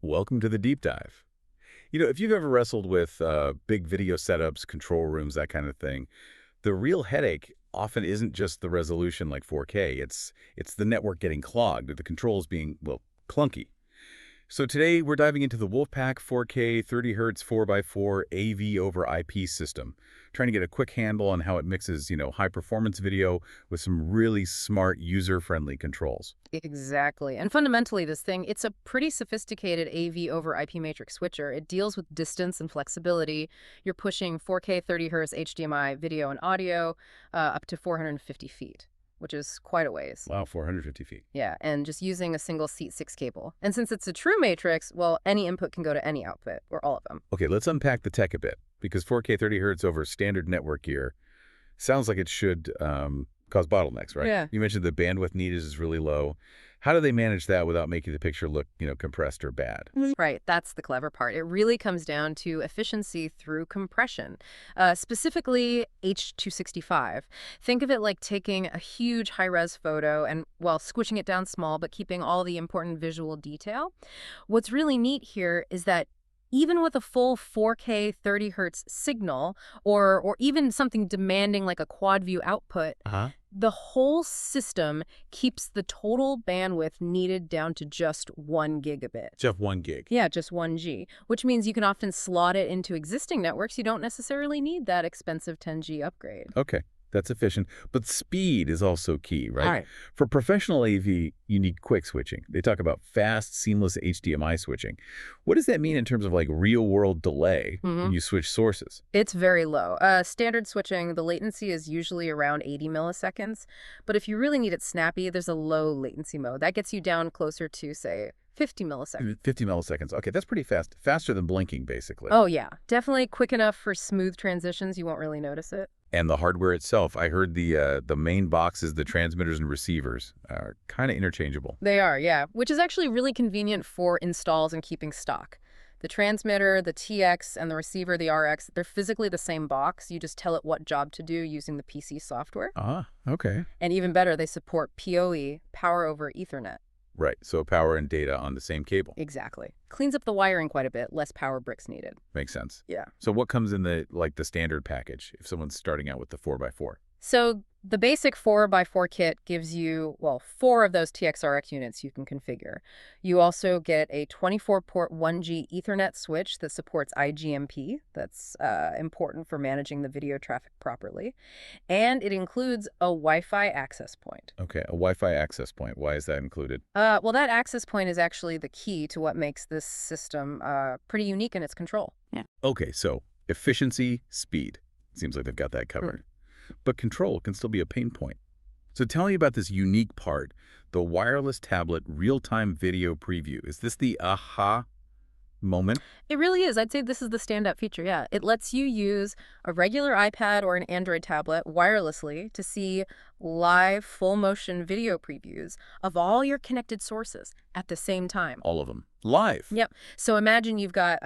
Welcome to the deep dive. If you've ever wrestled with big video setups, control rooms, that kind of thing, the real headache often isn't just the resolution like 4K. It's the network getting clogged, or the controls being, well, clunky. So today we're diving into the WolfPack 4K 30 Hz 4x4 AV over IP system, trying to get a quick handle on how it mixes, high performance video with some really smart user-friendly controls. Exactly. And fundamentally, it's a pretty sophisticated AV over IP matrix switcher. It deals with distance and flexibility. You're pushing 4K 30 Hz HDMI video and audio up to 450 feet, which is quite a ways. Wow, 450 feet. Yeah, and just using a single Seat 6 cable. And since it's a true matrix, well, any input can go to any output, or all of them. Okay, let's unpack the tech a bit, because 4K 30 Hz over standard network gear sounds like it should cause bottlenecks, right? Yeah. You mentioned the bandwidth needed is really low. How do they manage that without making the picture look, compressed or bad? Right, that's the clever part. It really comes down to efficiency through compression, specifically H.265. Think of it like taking a huge high-res photo and, well, squishing it down small, but keeping all the important visual detail. What's really neat here is that even with a full 4K 30 Hz signal, or even something demanding like a quad view output, the whole system keeps the total bandwidth needed down to just 1 gigabit. Just 1 gig. Yeah, just 1G, which means you can often slot it into existing networks. You don't necessarily need that expensive 10G upgrade. Okay, that's efficient. But speed is also key, right? All right. For professional AV, you need quick switching. They talk about fast, seamless HDMI switching. What does that mean in terms of like real-world delay when you switch sources? It's very low. Standard switching, the latency is usually around 80 milliseconds. But if you really need it snappy, there's a low latency mode. That gets you down closer to, say, 50 milliseconds. 50 milliseconds. Okay, that's pretty fast. Faster than blinking, basically. Oh, yeah. Definitely quick enough for smooth transitions. You won't really notice it. And the hardware itself, I heard the main boxes, the transmitters and receivers, are kind of interchangeable. They are, yeah, which is actually really convenient for installs and keeping stock. The transmitter, the TX, and the receiver, the RX, they're physically the same box. You just tell it what job to do using the PC software. Ah, okay. And even better, they support PoE, Power over Ethernet. Right, so power and data on the same cable. Exactly. Cleans up the wiring quite a bit, less power bricks needed. Makes sense. Yeah. So what comes in the standard package if someone's starting out with the 4x4? So the basic 4x4 kit gives you, well, 4 of those TXRX units you can configure. You also get a 24-port 1G Ethernet switch that supports IGMP. That's important for managing the video traffic properly. And it includes a Wi-Fi access point. Okay, a Wi-Fi access point. Why is that included? Well, that access point is actually the key to what makes this system pretty unique in its control. Yeah. Okay, so efficiency, speed. Seems like they've got that covered. But control can still be a pain point. So tell me about this unique part, the wireless tablet real-time video preview. Is this the aha moment? It really is. I'd say this is the standout feature, yeah. It lets you use a regular iPad or an Android tablet wirelessly to see live full-motion video previews of all your connected sources at the same time. All of them. Live. Yep. So imagine you've got,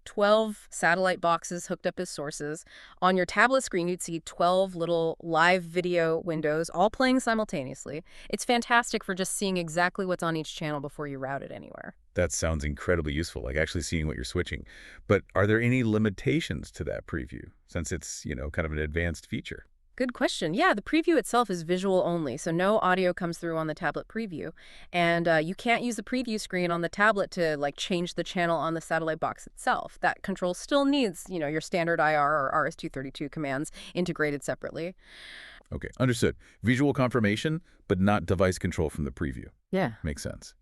12 satellite boxes hooked up as sources. On your tablet screen, you'd see 12 little live video windows all playing simultaneously. It's fantastic for just seeing exactly what's on each channel before you route it anywhere. That sounds incredibly useful, like actually seeing what you're switching. But are there any limitations to that preview, since it's, kind of an advanced feature? Good question. Yeah, the preview itself is visual only, so no audio comes through on the tablet preview. And you can't use the preview screen on the tablet to, change the channel on the satellite box itself. That control still needs, your standard IR or RS-232 commands integrated separately. Okay, understood. Visual confirmation, but not device control from the preview. Yeah. Makes sense.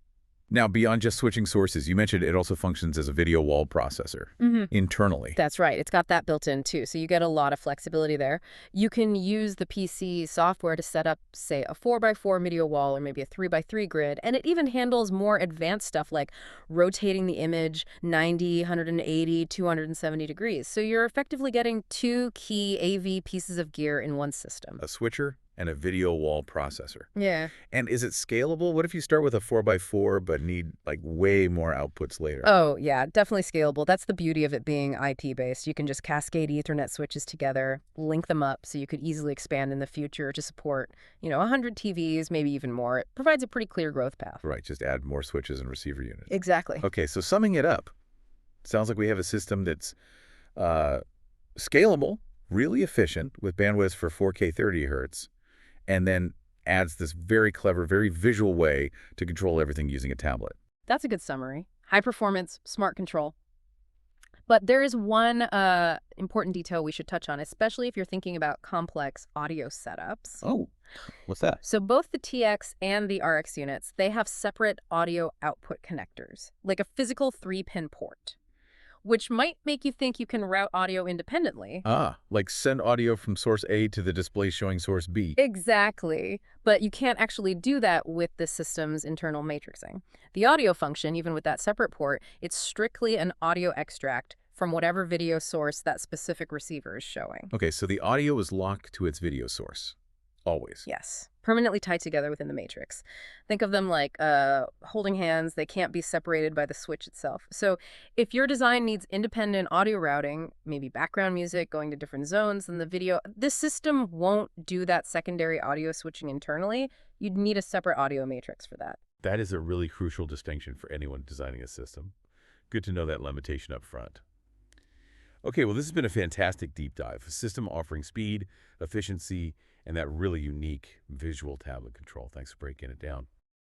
Now, beyond just switching sources, you mentioned it also functions as a video wall processor internally. That's right. It's got that built in, too, so you get a lot of flexibility there. You can use the PC software to set up, say, a 4x4 video wall or maybe a 3x3 grid, and it even handles more advanced stuff like rotating the image 90, 180, 270 degrees. So you're effectively getting 2 key AV pieces of gear in one system. A switcher and a video wall processor. Yeah. And is it scalable? What if you start with a 4x4 but need like way more outputs later? Oh, yeah, definitely scalable. That's the beauty of it being IP-based. You can just cascade Ethernet switches together, link them up so you could easily expand in the future to support, 100 TVs, maybe even more. It provides a pretty clear growth path. Right, just add more switches and receiver units. Exactly. Okay, so summing it up, sounds like we have a system that's uh, scalable, really efficient with bandwidth for 4K 30 hertz, and then adds this very clever, very visual way to control everything using a tablet. That's a good summary. High performance, smart control. But there is one important detail we should touch on, especially if you're thinking about complex audio setups. Oh, what's that? So both the TX and the RX units, they have separate audio output connectors, like a physical 3-pin port, which might make you think you can route audio independently. Like send audio from source A to the display showing source B. Exactly. But you can't actually do that with the system's internal matrixing. The audio function, even with that separate port, it's strictly an audio extract from whatever video source that specific receiver is showing. Okay, so the audio is locked to its video source. Always. Yes, permanently tied together within the matrix. Think of them like holding hands. They can't be separated by the switch itself. So if your design needs independent audio routing, maybe background music going to different zones than the video, this system won't do that secondary audio switching internally. You'd need a separate audio matrix for that. That is a really crucial distinction for anyone designing a system. Good to know that limitation up front. Okay, well, this has been a fantastic deep dive. A system offering speed, efficiency, and that really unique visual tablet control. Thanks for breaking it down.